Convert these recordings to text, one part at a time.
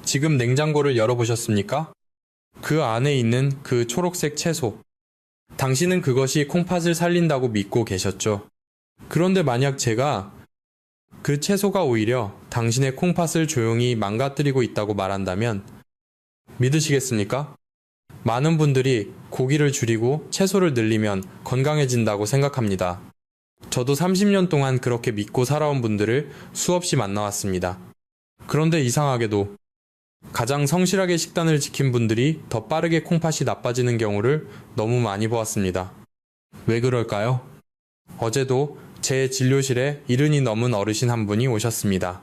지금 냉장고를 열어보셨습니까? 그 안에 있는 그 초록색 채소. 당신은 그것이 콩팥을 살린다고 믿고 계셨죠. 그런데 만약 제가 그 채소가 오히려 당신의 콩팥을 조용히 망가뜨리고 있다고 말한다면 믿으시겠습니까? 많은 분들이 고기를 줄이고 채소를 늘리면 건강해진다고 생각합니다. 저도 30년 동안 그렇게 믿고 살아온 분들을 수없이 만나왔습니다. 그런데 이상하게도 가장 성실하게 식단을 지킨 분들이 더 빠르게 콩팥이 나빠지는 경우를 너무 많이 보았습니다. 왜 그럴까요? 어제도 제 진료실에 70이 넘은 어르신 한 분이 오셨습니다.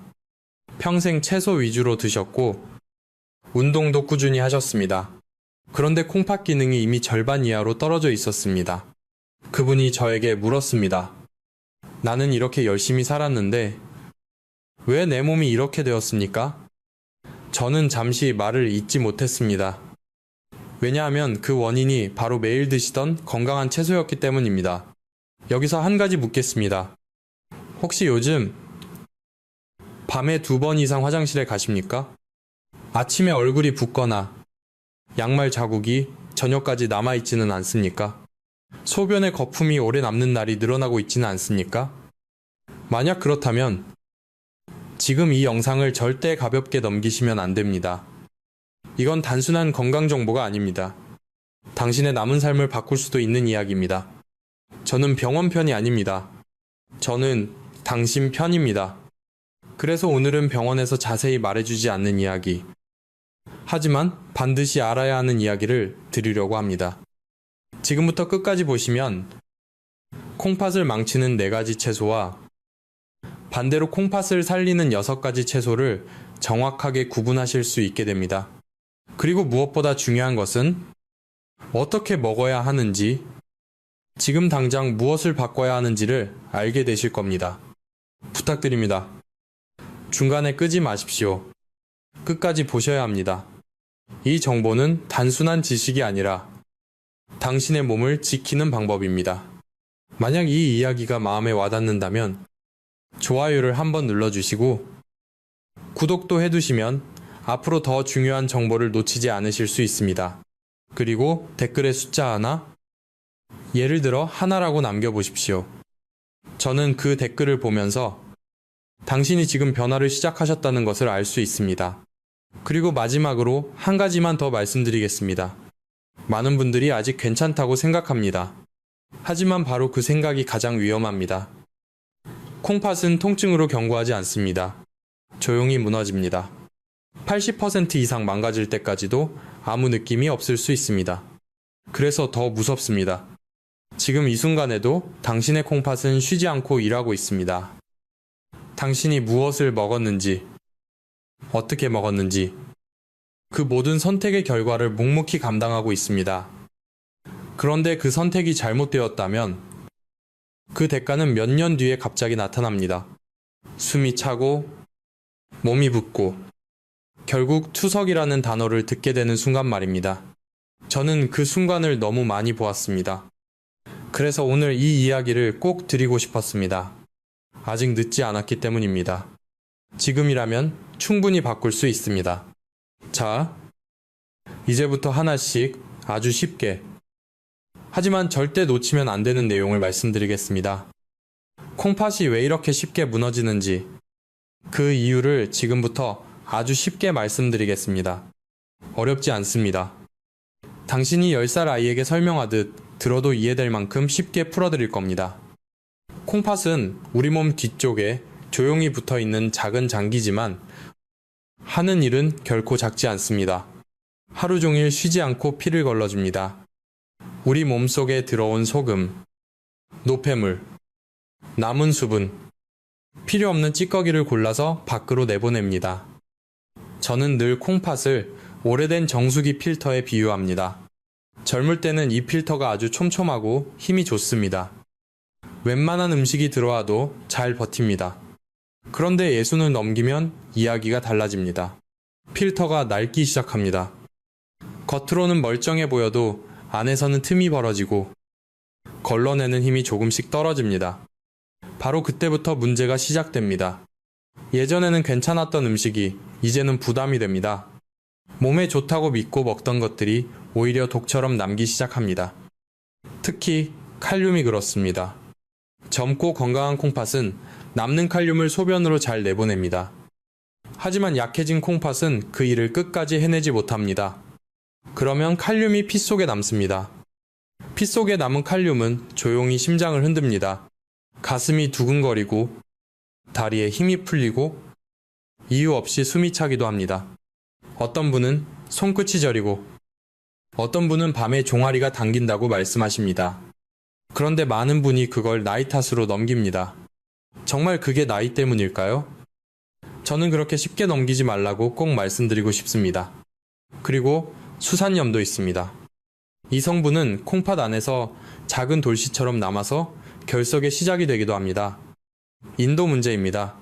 평생 채소 위주로 드셨고 운동도 꾸준히 하셨습니다. 그런데 콩팥 기능이 이미 절반 이하로 떨어져 있었습니다. 그분이 저에게 물었습니다. 나는 이렇게 열심히 살았는데 왜 내 몸이 이렇게 되었습니까? 저는 잠시 말을 잇지 못했습니다. 왜냐하면 그 원인이 바로 매일 드시던 건강한 채소였기 때문입니다. 여기서 한 가지 묻겠습니다. 혹시 요즘 밤에 2번 이상 화장실에 가십니까? 아침에 얼굴이 붓거나 양말 자국이 저녁까지 남아있지는 않습니까? 소변에 거품이 오래 남는 날이 늘어나고 있지는 않습니까? 만약 그렇다면 지금 이 영상을 절대 가볍게 넘기시면 안 됩니다. 이건 단순한 건강 정보가 아닙니다. 당신의 남은 삶을 바꿀 수도 있는 이야기입니다. 저는 병원 편이 아닙니다. 저는 당신 편입니다. 그래서 오늘은 병원에서 자세히 말해주지 않는 이야기. 하지만 반드시 알아야 하는 이야기를 드리려고 합니다. 지금부터 끝까지 보시면 콩팥을 망치는 4가지 채소와 반대로 콩팥을 살리는 6가지 채소를 정확하게 구분하실 수 있게 됩니다. 그리고 무엇보다 중요한 것은 어떻게 먹어야 하는지, 지금 당장 무엇을 바꿔야 하는지를 알게 되실 겁니다. 부탁드립니다. 중간에 끄지 마십시오. 끝까지 보셔야 합니다. 이 정보는 단순한 지식이 아니라 당신의 몸을 지키는 방법입니다. 만약 이 이야기가 마음에 와닿는다면 좋아요를 한번 눌러주시고 구독도 해두시면 앞으로 더 중요한 정보를 놓치지 않으실 수 있습니다. 그리고 댓글에 숫자 하나, 예를 들어 하나라고 남겨보십시오. 저는 그 댓글을 보면서 당신이 지금 변화를 시작하셨다는 것을 알 수 있습니다. 그리고 마지막으로 한 가지만 더 말씀드리겠습니다. 많은 분들이 아직 괜찮다고 생각합니다. 하지만 바로 그 생각이 가장 위험합니다. 콩팥은 통증으로 경고하지 않습니다. 조용히 무너집니다. 80% 이상 망가질 때까지도 아무 느낌이 없을 수 있습니다. 그래서 더 무섭습니다. 지금 이 순간에도 당신의 콩팥은 쉬지 않고 일하고 있습니다. 당신이 무엇을 먹었는지, 어떻게 먹었는지, 그 모든 선택의 결과를 묵묵히 감당하고 있습니다. 그런데 그 선택이 잘못되었다면 그 대가는 몇 년 뒤에 갑자기 나타납니다. 숨이 차고, 몸이 붓고, 결국 투석이라는 단어를 듣게 되는 순간 말입니다. 저는 그 순간을 너무 많이 보았습니다. 그래서 오늘 이 이야기를 꼭 드리고 싶었습니다. 아직 늦지 않았기 때문입니다. 지금이라면 충분히 바꿀 수 있습니다. 자, 이제부터 하나씩 아주 쉽게, 하지만 절대 놓치면 안 되는 내용을 말씀드리겠습니다. 콩팥이 왜 이렇게 쉽게 무너지는지, 그 이유를 지금부터 아주 쉽게 말씀드리겠습니다. 어렵지 않습니다. 당신이 10살 아이에게 설명하듯 들어도 이해될 만큼 쉽게 풀어드릴 겁니다. 콩팥은 우리 몸 뒤쪽에 조용히 붙어 있는 작은 장기지만 하는 일은 결코 작지 않습니다. 하루 종일 쉬지 않고 피를 걸러줍니다. 우리 몸속에 들어온 소금, 노폐물, 남은 수분, 필요 없는 찌꺼기를 골라서 밖으로 내보냅니다. 저는 늘 콩팥을 오래된 정수기 필터에 비유합니다. 젊을 때는 이 필터가 아주 촘촘하고 힘이 좋습니다. 웬만한 음식이 들어와도 잘 버팁니다. 그런데 예순을 넘기면 이야기가 달라집니다. 필터가 낡기 시작합니다. 겉으로는 멀쩡해 보여도 안에서는 틈이 벌어지고 걸러내는 힘이 조금씩 떨어집니다. 바로 그때부터 문제가 시작됩니다. 예전에는 괜찮았던 음식이 이제는 부담이 됩니다. 몸에 좋다고 믿고 먹던 것들이 오히려 독처럼 남기 시작합니다. 특히 칼륨이 그렇습니다. 젊고 건강한 콩팥은 남는 칼륨을 소변으로 잘 내보냅니다. 하지만 약해진 콩팥은 그 일을 끝까지 해내지 못합니다. 그러면 칼륨이 피 속에 남습니다. 피 속에 남은 칼륨은 조용히 심장을 흔듭니다. 가슴이 두근거리고 다리에 힘이 풀리고 이유 없이 숨이 차기도 합니다. 어떤 분은 손끝이 저리고 어떤 분은 밤에 종아리가 당긴다고 말씀하십니다. 그런데 많은 분이 그걸 나이 탓으로 넘깁니다. 정말 그게 나이 때문일까요? 저는 그렇게 쉽게 넘기지 말라고 꼭 말씀드리고 싶습니다. 그리고 수산염도 있습니다. 이 성분은 콩팥 안에서 작은 돌씨처럼 남아서 결석의 시작이 되기도 합니다. 인도 문제입니다.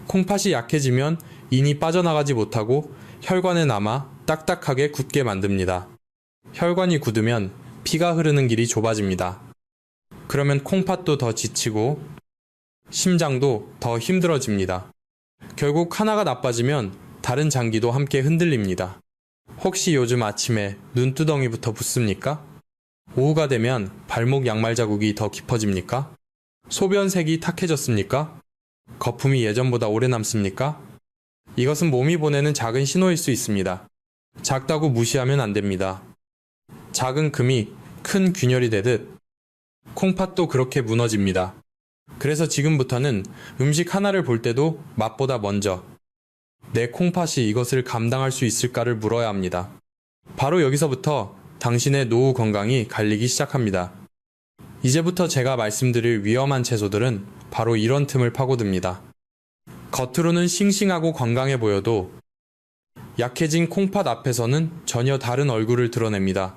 콩팥이 약해지면 인이 빠져나가지 못하고 혈관에 남아 딱딱하게 굳게 만듭니다. 혈관이 굳으면 피가 흐르는 길이 좁아집니다. 그러면 콩팥도 더 지치고 심장도 더 힘들어집니다. 결국 하나가 나빠지면 다른 장기도 함께 흔들립니다. 혹시 요즘 아침에 눈두덩이부터 붓습니까? 오후가 되면 발목 양말 자국이 더 깊어집니까? 소변색이 탁해졌습니까? 거품이 예전보다 오래 남습니까? 이것은 몸이 보내는 작은 신호일 수 있습니다. 작다고 무시하면 안 됩니다. 작은 금이 큰 균열이 되듯 콩팥도 그렇게 무너집니다. 그래서 지금부터는 음식 하나를 볼 때도 맛보다 먼저 내 콩팥이 이것을 감당할 수 있을까를 물어야 합니다. 바로 여기서부터 당신의 노후 건강이 갈리기 시작합니다. 이제부터 제가 말씀드릴 위험한 채소들은 바로 이런 틈을 파고듭니다. 겉으로는 싱싱하고 건강해 보여도 약해진 콩팥 앞에서는 전혀 다른 얼굴을 드러냅니다.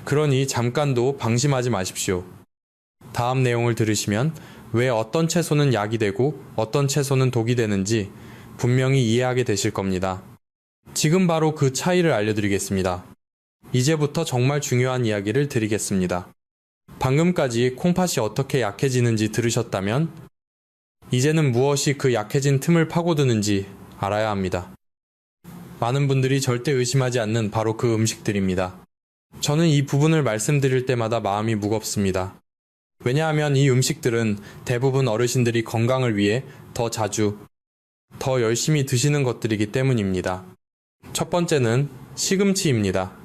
그러니 잠깐도 방심하지 마십시오. 다음 내용을 들으시면 왜 어떤 채소는 약이 되고 어떤 채소는 독이 되는지 분명히 이해하게 되실 겁니다. 지금 바로 그 차이를 알려드리겠습니다. 이제부터 정말 중요한 이야기를 드리겠습니다. 방금까지 콩팥이 어떻게 약해지는지 들으셨다면 이제는 무엇이 그 약해진 틈을 파고드는지 알아야 합니다. 많은 분들이 절대 의심하지 않는 바로 그 음식들입니다. 저는 이 부분을 말씀드릴 때마다 마음이 무겁습니다. 왜냐하면 이 음식들은 대부분 어르신들이 건강을 위해 더 자주, 더 열심히 드시는 것들이기 때문입니다. 첫 번째는 시금치입니다.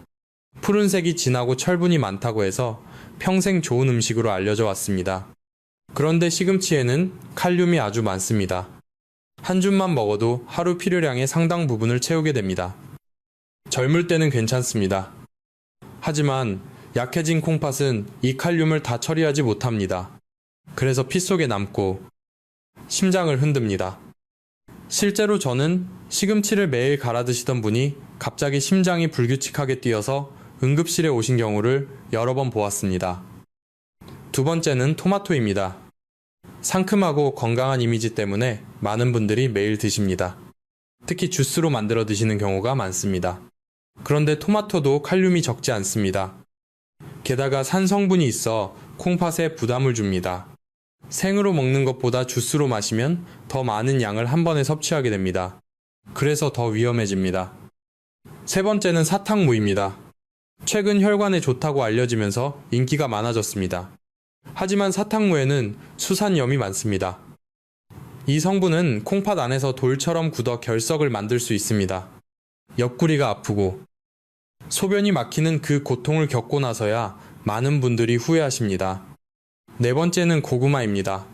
푸른색이 진하고 철분이 많다고 해서 평생 좋은 음식으로 알려져 왔습니다. 그런데 시금치에는 칼륨이 아주 많습니다. 한 줌만 먹어도 하루 필요량의 상당 부분을 채우게 됩니다. 젊을 때는 괜찮습니다. 하지만 약해진 콩팥은 이 칼륨을 다 처리하지 못합니다. 그래서 피 속에 남고 심장을 흔듭니다. 실제로 저는 시금치를 매일 갈아 드시던 분이 갑자기 심장이 불규칙하게 뛰어서 응급실에 오신 경우를 여러 번 보았습니다. 두 번째는 토마토입니다. 상큼하고 건강한 이미지 때문에 많은 분들이 매일 드십니다. 특히 주스로 만들어 드시는 경우가 많습니다. 그런데 토마토도 칼륨이 적지 않습니다. 게다가 산 성분이 있어 콩팥에 부담을 줍니다. 생으로 먹는 것보다 주스로 마시면 더 많은 양을 한 번에 섭취하게 됩니다. 그래서 더 위험해집니다. 세 번째는 사탕무입니다. 최근 혈관에 좋다고 알려지면서 인기가 많아졌습니다. 하지만 사탕무에는 수산염이 많습니다. 이 성분은 콩팥 안에서 돌처럼 굳어 결석을 만들 수 있습니다. 옆구리가 아프고 소변이 막히는 그 고통을 겪고 나서야 많은 분들이 후회하십니다. 네 번째는 고구마입니다.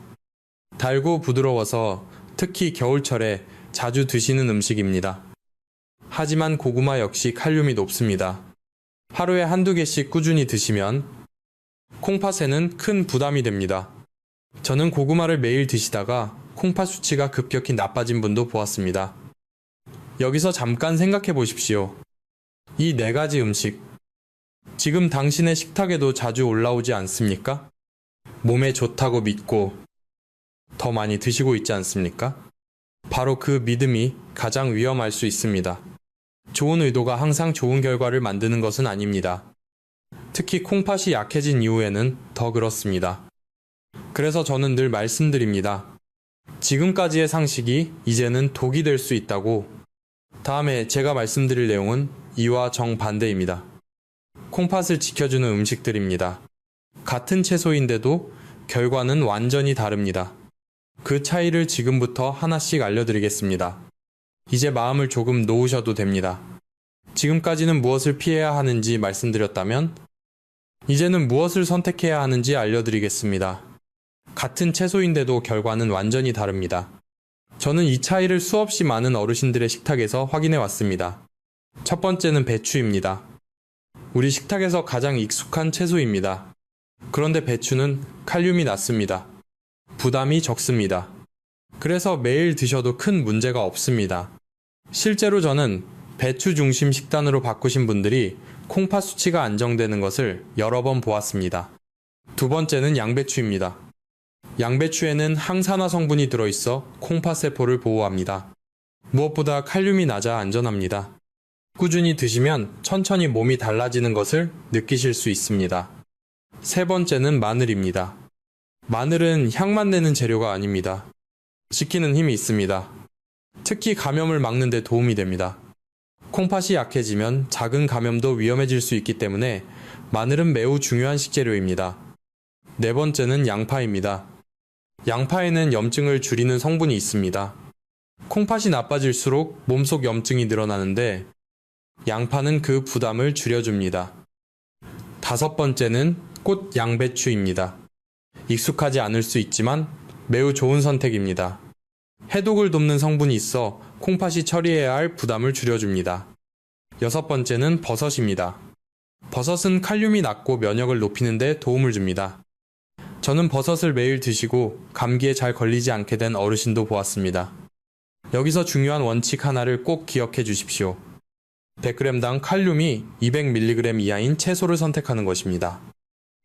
달고 부드러워서 특히 겨울철에 자주 드시는 음식입니다. 하지만 고구마 역시 칼륨이 높습니다. 하루에 한두 개씩 꾸준히 드시면 콩팥에는 큰 부담이 됩니다. 저는 고구마를 매일 드시다가 콩팥 수치가 급격히 나빠진 분도 보았습니다. 여기서 잠깐 생각해 보십시오. 이 네 가지 음식, 지금 당신의 식탁에도 자주 올라오지 않습니까? 몸에 좋다고 믿고 더 많이 드시고 있지 않습니까? 바로 그 믿음이 가장 위험할 수 있습니다. 좋은 의도가 항상 좋은 결과를 만드는 것은 아닙니다. 특히 콩팥이 약해진 이후에는 더 그렇습니다. 그래서 저는 늘 말씀드립니다. 지금까지의 상식이 이제는 독이 될 수 있다고. 다음에 제가 말씀드릴 내용은 이와 정반대입니다. 콩팥을 지켜주는 음식들입니다. 같은 채소인데도 결과는 완전히 다릅니다. 그 차이를 지금부터 하나씩 알려드리겠습니다. 이제 마음을 조금 놓으셔도 됩니다. 지금까지는 무엇을 피해야 하는지 말씀드렸다면, 이제는 무엇을 선택해야 하는지 알려드리겠습니다. 같은 채소인데도 결과는 완전히 다릅니다. 저는 이 차이를 수없이 많은 어르신들의 식탁에서 확인해 왔습니다. 첫 번째는 배추입니다. 우리 식탁에서 가장 익숙한 채소입니다. 그런데 배추는 칼륨이 낮습니다. 부담이 적습니다. 그래서 매일 드셔도 큰 문제가 없습니다. 실제로 저는 배추 중심 식단으로 바꾸신 분들이 콩팥 수치가 안정되는 것을 여러 번 보았습니다. 두 번째는 양배추입니다. 양배추에는 항산화 성분이 들어있어 콩팥 세포를 보호합니다. 무엇보다 칼륨이 낮아 안전합니다. 꾸준히 드시면 천천히 몸이 달라지는 것을 느끼실 수 있습니다. 세 번째는 마늘입니다. 마늘은 향만 내는 재료가 아닙니다. 지키는 힘이 있습니다. 특히 감염을 막는 데 도움이 됩니다. 콩팥이 약해지면 작은 감염도 위험해질 수 있기 때문에 마늘은 매우 중요한 식재료입니다. 네 번째는 양파입니다. 양파에는 염증을 줄이는 성분이 있습니다. 콩팥이 나빠질수록 몸속 염증이 늘어나는데 양파는 그 부담을 줄여줍니다. 다섯 번째는 꽃 양배추입니다. 익숙하지 않을 수 있지만 매우 좋은 선택입니다. 해독을 돕는 성분이 있어 콩팥이 처리해야 할 부담을 줄여줍니다. 여섯 번째는 버섯입니다. 버섯은 칼륨이 낮고 면역을 높이는 데 도움을 줍니다. 저는 버섯을 매일 드시고 감기에 잘 걸리지 않게 된 어르신도 보았습니다. 여기서 중요한 원칙 하나를 꼭 기억해 주십시오. 100g당 칼륨이 200mg 이하인 채소를 선택하는 것입니다.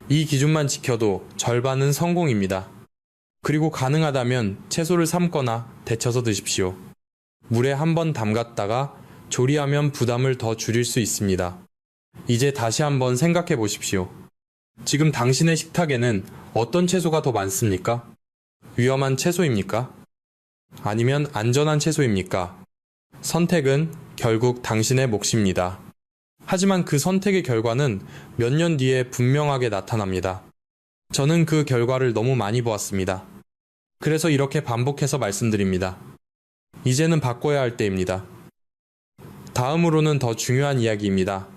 이 기준만 지켜도 절반은 성공입니다. 그리고 가능하다면 채소를 삶거나 데쳐서 드십시오. 물에 한번 담갔다가 조리하면 부담을 더 줄일 수 있습니다. 이제 다시 한번 생각해 보십시오. 지금 당신의 식탁에는 어떤 채소가 더 많습니까? 위험한 채소입니까? 아니면 안전한 채소입니까? 선택은 결국 당신의 몫입니다. 하지만 그 선택의 결과는 몇 년 뒤에 분명하게 나타납니다. 저는 그 결과를 너무 많이 보았습니다. 그래서 이렇게 반복해서 말씀드립니다. 이제는 바꿔야 할 때입니다. 다음으로는 더 중요한 이야기입니다.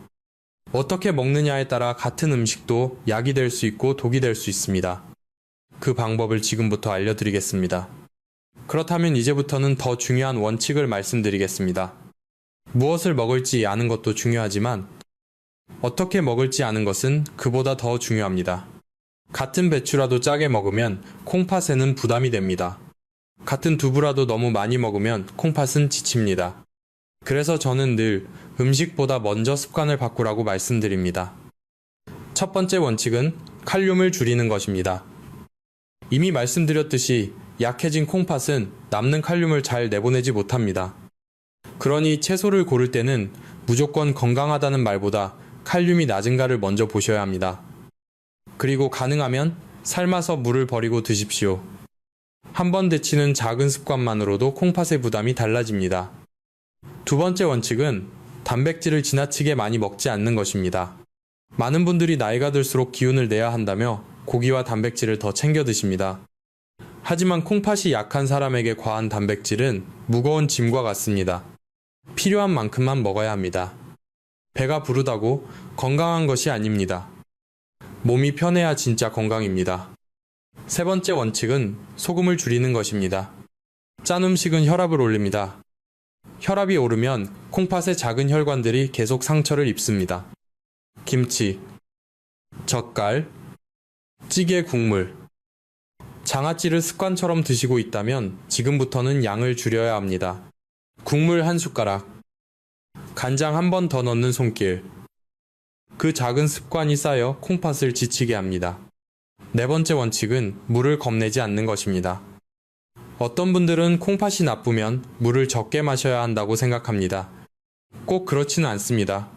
어떻게 먹느냐에 따라 같은 음식도 약이 될 수 있고 독이 될 수 있습니다. 그 방법을 지금부터 알려드리겠습니다. 그렇다면 이제부터는 더 중요한 원칙을 말씀드리겠습니다. 무엇을 먹을지 아는 것도 중요하지만 어떻게 먹을지 아는 것은 그보다 더 중요합니다. 같은 배추라도 짜게 먹으면 콩팥에는 부담이 됩니다. 같은 두부라도 너무 많이 먹으면 콩팥은 지칩니다. 그래서 저는 늘 음식보다 먼저 습관을 바꾸라고 말씀드립니다. 첫 번째 원칙은 칼륨을 줄이는 것입니다. 이미 말씀드렸듯이 약해진 콩팥은 남는 칼륨을 잘 내보내지 못합니다. 그러니 채소를 고를 때는 무조건 건강하다는 말보다 칼륨이 낮은가를 먼저 보셔야 합니다. 그리고 가능하면 삶아서 물을 버리고 드십시오. 한 번 데치는 작은 습관만으로도 콩팥의 부담이 달라집니다. 두 번째 원칙은 단백질을 지나치게 많이 먹지 않는 것입니다. 많은 분들이 나이가 들수록 기운을 내야 한다며 고기와 단백질을 더 챙겨 드십니다. 하지만 콩팥이 약한 사람에게 과한 단백질은 무거운 짐과 같습니다. 필요한 만큼만 먹어야 합니다. 배가 부르다고 건강한 것이 아닙니다. 몸이 편해야 진짜 건강입니다. 세 번째 원칙은 소금을 줄이는 것입니다. 짠 음식은 혈압을 올립니다. 혈압이 오르면 콩팥의 작은 혈관들이 계속 상처를 입습니다. 김치, 젓갈, 찌개 국물, 장아찌를 습관처럼 드시고 있다면 지금부터는 양을 줄여야 합니다. 국물 한 숟가락, 간장 한 번 더 넣는 손길. 그 작은 습관이 쌓여 콩팥을 지치게 합니다. 네 번째 원칙은 물을 겁내지 않는 것입니다. 어떤 분들은 콩팥이 나쁘면 물을 적게 마셔야 한다고 생각합니다. 꼭 그렇지는 않습니다.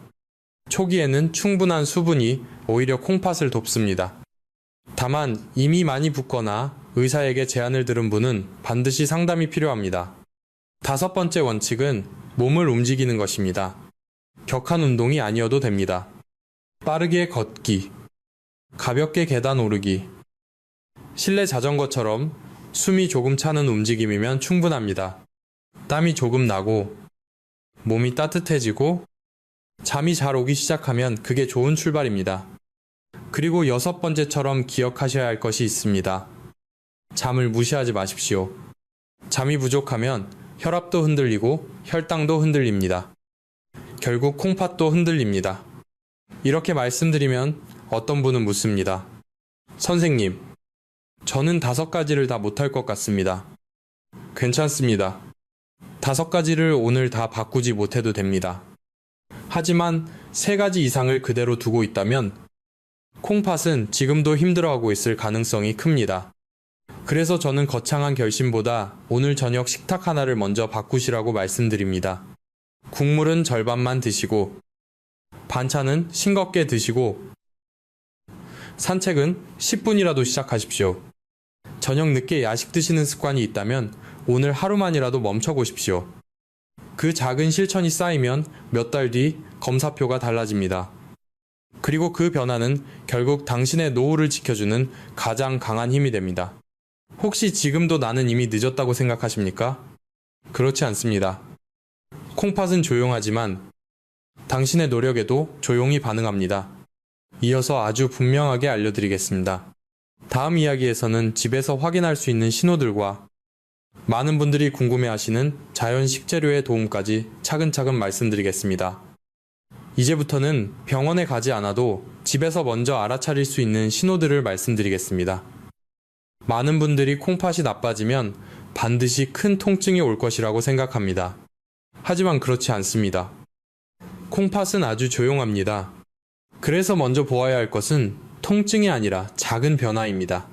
초기에는 충분한 수분이 오히려 콩팥을 돕습니다. 다만 이미 많이 붓거나 의사에게 제안을 들은 분은 반드시 상담이 필요합니다. 다섯 번째 원칙은 몸을 움직이는 것입니다. 격한 운동이 아니어도 됩니다. 빠르게 걷기, 가볍게 계단 오르기, 실내 자전거처럼 숨이 조금 차는 움직임이면 충분합니다. 땀이 조금 나고 몸이 따뜻해지고 잠이 잘 오기 시작하면 그게 좋은 출발입니다. 그리고 여섯 번째처럼 기억하셔야 할 것이 있습니다. 잠을 무시하지 마십시오. 잠이 부족하면 혈압도 흔들리고 혈당도 흔들립니다. 결국 콩팥도 흔들립니다. 이렇게 말씀드리면 어떤 분은 묻습니다. 선생님, 저는 5가지를 다 못할 것 같습니다. 괜찮습니다. 5가지를 오늘 다 바꾸지 못해도 됩니다. 하지만 3가지 이상을 그대로 두고 있다면 콩팥은 지금도 힘들어하고 있을 가능성이 큽니다. 그래서 저는 거창한 결심보다 오늘 저녁 식탁 하나를 먼저 바꾸시라고 말씀드립니다. 국물은 절반만 드시고 반찬은 싱겁게 드시고 산책은 10분이라도 시작하십시오. 저녁 늦게 야식 드시는 습관이 있다면 오늘 하루만이라도 멈춰보십시오. 그 작은 실천이 쌓이면 몇 달 뒤 검사표가 달라집니다. 그리고 그 변화는 결국 당신의 노후를 지켜주는 가장 강한 힘이 됩니다. 혹시 지금도 나는 이미 늦었다고 생각하십니까? 그렇지 않습니다. 콩팥은 조용하지만 당신의 노력에도 조용히 반응합니다. 이어서 아주 분명하게 알려드리겠습니다. 다음 이야기에서는 집에서 확인할 수 있는 신호들과 많은 분들이 궁금해하시는 자연 식재료의 도움까지 차근차근 말씀드리겠습니다. 이제부터는 병원에 가지 않아도 집에서 먼저 알아차릴 수 있는 신호들을 말씀드리겠습니다. 많은 분들이 콩팥이 나빠지면 반드시 큰 통증이 올 것이라고 생각합니다. 하지만 그렇지 않습니다. 콩팥은 아주 조용합니다. 그래서 먼저 보아야 할 것은 통증이 아니라 작은 변화입니다.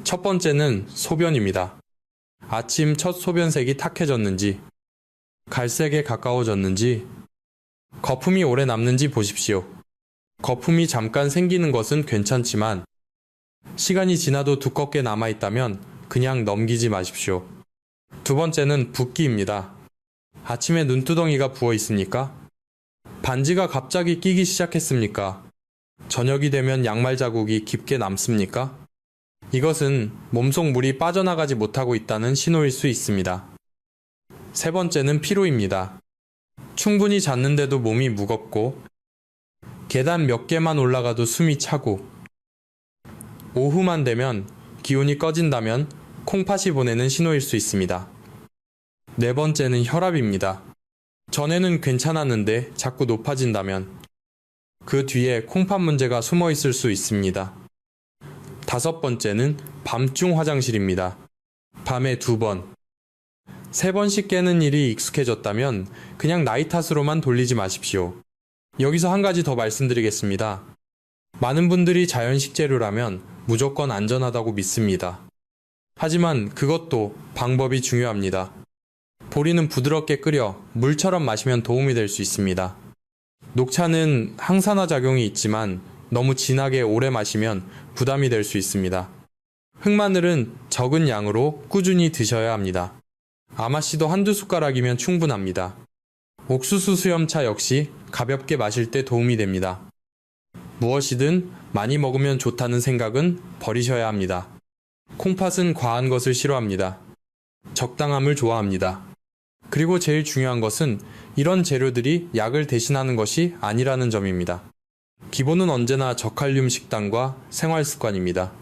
첫 번째는 소변입니다. 아침 첫 소변색이 탁해졌는지, 갈색에 가까워졌는지, 거품이 오래 남는지 보십시오. 거품이 잠깐 생기는 것은 괜찮지만 시간이 지나도 두껍게 남아있다면 그냥 넘기지 마십시오. 두 번째는 붓기입니다. 아침에 눈두덩이가 부어 있습니까? 반지가 갑자기 끼기 시작했습니까? 저녁이 되면 양말 자국이 깊게 남습니까? 이것은 몸속 물이 빠져나가지 못하고 있다는 신호일 수 있습니다. 세 번째는 피로입니다. 충분히 잤는데도 몸이 무겁고 계단 몇 개만 올라가도 숨이 차고 오후만 되면 기온이 꺼진다면 콩팥이 보내는 신호일 수 있습니다. 네 번째는 혈압입니다. 전에는 괜찮았는데 자꾸 높아진다면 그 뒤에 콩팥 문제가 숨어 있을 수 있습니다. 다섯 번째는 밤중 화장실입니다. 밤에 2번, 3번씩 깨는 일이 익숙해졌다면 그냥 나이 탓으로만 돌리지 마십시오. 여기서 한 가지 더 말씀드리겠습니다. 많은 분들이 자연 식재료라면 무조건 안전하다고 믿습니다. 하지만 그것도 방법이 중요합니다. 보리는 부드럽게 끓여 물처럼 마시면 도움이 될 수 있습니다. 녹차는 항산화 작용이 있지만 너무 진하게 오래 마시면 부담이 될 수 있습니다. 흑마늘은 적은 양으로 꾸준히 드셔야 합니다. 아마씨도 1~2숟가락이면 충분합니다. 옥수수 수염차 역시 가볍게 마실 때 도움이 됩니다. 무엇이든 많이 먹으면 좋다는 생각은 버리셔야 합니다. 콩팥은 과한 것을 싫어합니다. 적당함을 좋아합니다. 그리고 제일 중요한 것은 이런 재료들이 약을 대신하는 것이 아니라는 점입니다. 기본은 언제나 저칼륨 식단과 생활 습관입니다.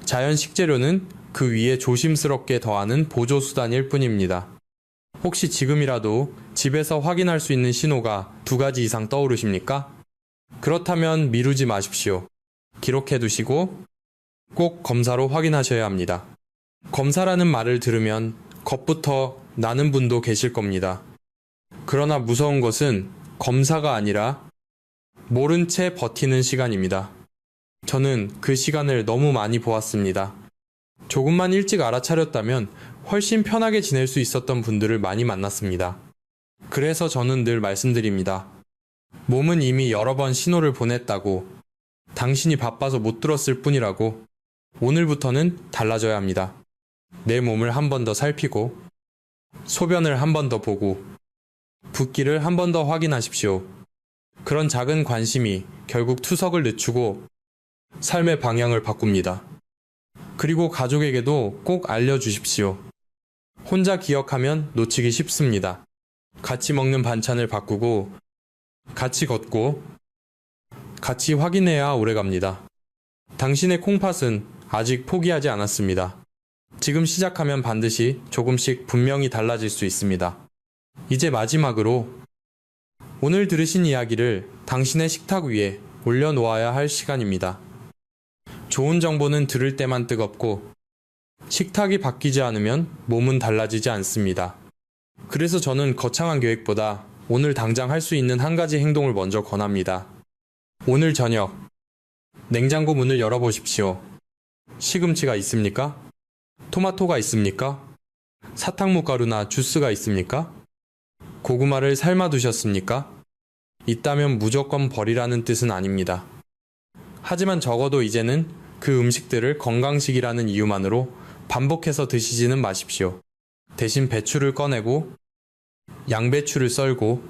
자연 식재료는 그 위에 조심스럽게 더하는 보조수단일 뿐입니다. 혹시 지금이라도 집에서 확인할 수 있는 신호가 2가지 이상 떠오르십니까? 그렇다면 미루지 마십시오. 기록해 두시고 꼭 검사로 확인하셔야 합니다. 검사라는 말을 들으면 겁부터 나는 분도 계실 겁니다. 그러나 무서운 것은 검사가 아니라 모른 채 버티는 시간입니다. 저는 그 시간을 너무 많이 보았습니다. 조금만 일찍 알아차렸다면 훨씬 편하게 지낼 수 있었던 분들을 많이 만났습니다. 그래서 저는 늘 말씀드립니다. 몸은 이미 여러 번 신호를 보냈다고, 당신이 바빠서 못 들었을 뿐이라고. 오늘부터는 달라져야 합니다. 내 몸을 한 번 더 살피고 소변을 한 번 더 보고 붓기를 한 번 더 확인하십시오. 그런 작은 관심이 결국 투석을 늦추고 삶의 방향을 바꿉니다. 그리고 가족에게도 꼭 알려주십시오. 혼자 기억하면 놓치기 쉽습니다. 같이 먹는 반찬을 바꾸고, 같이 걷고, 같이 확인해야 오래갑니다. 당신의 콩팥은 아직 포기하지 않았습니다. 지금 시작하면 반드시 조금씩 분명히 달라질 수 있습니다. 이제 마지막으로 오늘 들으신 이야기를 당신의 식탁 위에 올려놓아야 할 시간입니다. 좋은 정보는 들을 때만 뜨겁고 식탁이 바뀌지 않으면 몸은 달라지지 않습니다. 그래서 저는 거창한 계획보다 오늘 당장 할 수 있는 한 가지 행동을 먼저 권합니다. 오늘 저녁 냉장고 문을 열어보십시오. 시금치가 있습니까? 토마토가 있습니까? 사탕무가루나 주스가 있습니까? 고구마를 삶아 두셨습니까? 있다면 무조건 버리라는 뜻은 아닙니다. 하지만 적어도 이제는 그 음식들을 건강식이라는 이유만으로 반복해서 드시지는 마십시오. 대신 배추를 꺼내고 양배추를 썰고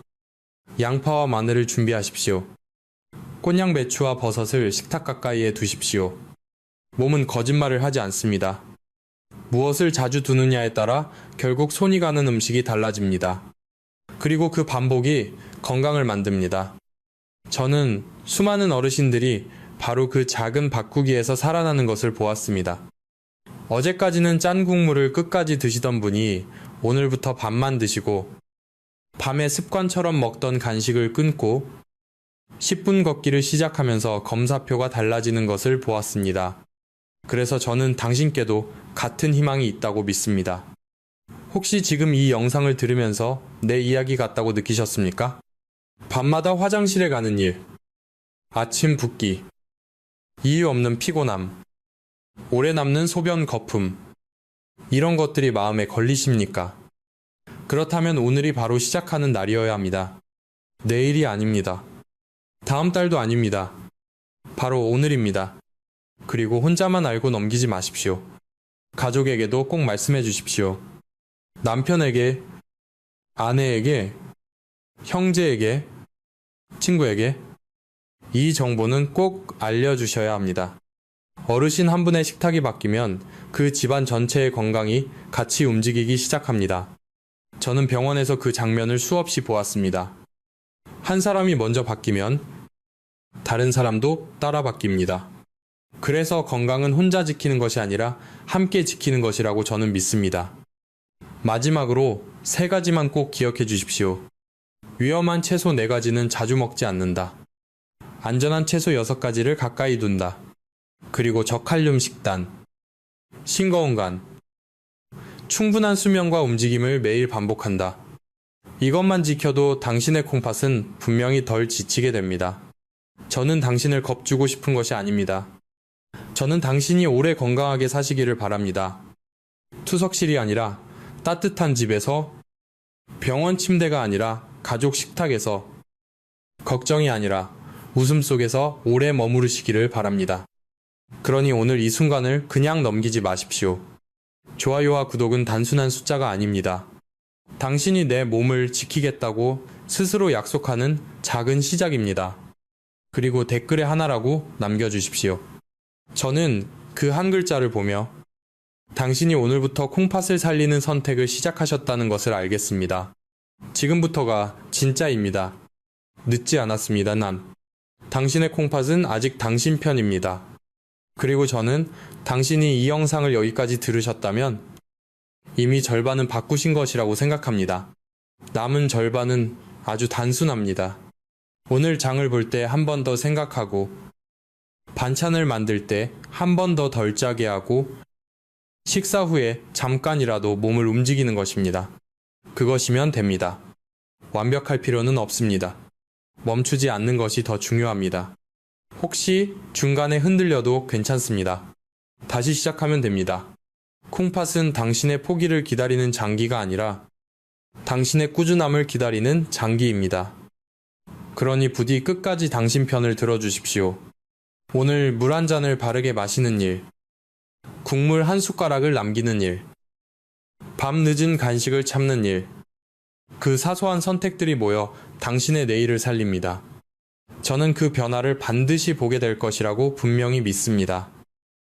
양파와 마늘을 준비하십시오. 꽃양배추와 버섯을 식탁 가까이에 두십시오. 몸은 거짓말을 하지 않습니다. 무엇을 자주 두느냐에 따라 결국 손이 가는 음식이 달라집니다. 그리고 그 반복이 건강을 만듭니다. 저는 수많은 어르신들이 바로 그 작은 바꾸기에서 살아나는 것을 보았습니다. 어제까지는 짠 국물을 끝까지 드시던 분이 오늘부터 밥만 드시고 밤에 습관처럼 먹던 간식을 끊고 10분 걷기를 시작하면서 검사표가 달라지는 것을 보았습니다. 그래서 저는 당신께도 같은 희망이 있다고 믿습니다. 혹시 지금 이 영상을 들으면서 내 이야기 같다고 느끼셨습니까? 밤마다 화장실에 가는 일, 아침 붓기, 이유 없는 피곤함, 오래 남는 소변 거품, 이런 것들이 마음에 걸리십니까? 그렇다면 오늘이 바로 시작하는 날이어야 합니다. 내일이 아닙니다. 다음 달도 아닙니다. 바로 오늘입니다. 그리고 혼자만 알고 넘기지 마십시오. 가족에게도 꼭 말씀해 주십시오. 남편에게, 아내에게, 형제에게, 친구에게 이 정보는 꼭 알려주셔야 합니다. 어르신 한 분의 식탁이 바뀌면 그 집안 전체의 건강이 같이 움직이기 시작합니다. 저는 병원에서 그 장면을 수없이 보았습니다. 한 사람이 먼저 바뀌면 다른 사람도 따라 바뀝니다. 그래서 건강은 혼자 지키는 것이 아니라 함께 지키는 것이라고 저는 믿습니다. 마지막으로 3가지만 꼭 기억해 주십시오. 위험한 채소 4가지는 자주 먹지 않는다. 안전한 채소 6가지를 가까이 둔다. 그리고 저칼륨 식단, 싱거운 간, 충분한 수면과 움직임을 매일 반복한다. 이것만 지켜도 당신의 콩팥은 분명히 덜 지치게 됩니다. 저는 당신을 겁주고 싶은 것이 아닙니다. 저는 당신이 오래 건강하게 사시기를 바랍니다. 투석실이 아니라 따뜻한 집에서, 병원 침대가 아니라 가족 식탁에서, 걱정이 아니라 웃음 속에서 오래 머무르시기를 바랍니다. 그러니 오늘 이 순간을 그냥 넘기지 마십시오. 좋아요와 구독은 단순한 숫자가 아닙니다. 당신이 내 몸을 지키겠다고 스스로 약속하는 작은 시작입니다. 그리고 댓글에 하나라고 남겨주십시오. 저는 그 한 글자를 보며 당신이 오늘부터 콩팥을 살리는 선택을 시작하셨다는 것을 알겠습니다. 지금부터가 진짜입니다. 늦지 않았습니다. 당신의 콩팥은 아직 당신 편입니다. 그리고 저는 당신이 이 영상을 여기까지 들으셨다면 이미 절반은 바꾸신 것이라고 생각합니다. 남은 절반은 아주 단순합니다. 오늘 장을 볼 때 한 번 더 생각하고, 반찬을 만들 때 한 번 더 덜 짜게 하고, 식사 후에 잠깐이라도 몸을 움직이는 것입니다. 그것이면 됩니다. 완벽할 필요는 없습니다. 멈추지 않는 것이 더 중요합니다. 혹시 중간에 흔들려도 괜찮습니다. 다시 시작하면 됩니다. 콩팥은 당신의 포기를 기다리는 장기가 아니라 당신의 꾸준함을 기다리는 장기입니다. 그러니 부디 끝까지 당신 편을 들어주십시오. 오늘 물 한 잔을 바르게 마시는 일, 국물 한 숟가락을 남기는 일, 밤 늦은 간식을 참는 일. 그 사소한 선택들이 모여 당신의 내일을 살립니다. 저는 그 변화를 반드시 보게 될 것이라고 분명히 믿습니다.